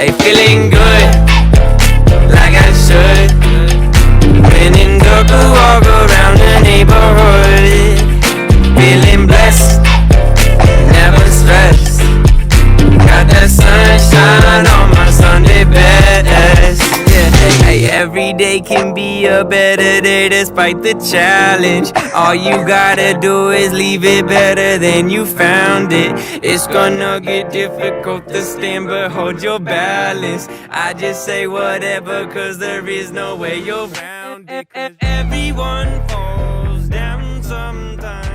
Hey, feeling good, like I should. When in dark, walk around the neighborhood. Feeling blessed, never stressed. Got that sunshine on my Sunday best. Yeah, hey, every day can be a better day despite the challenge. All you gotta do is leave it better than you found it. It's gonna get difficult to stand, but hold your balance. I just say whatever, cause there is no way you're around it. Everyone falls down sometimes.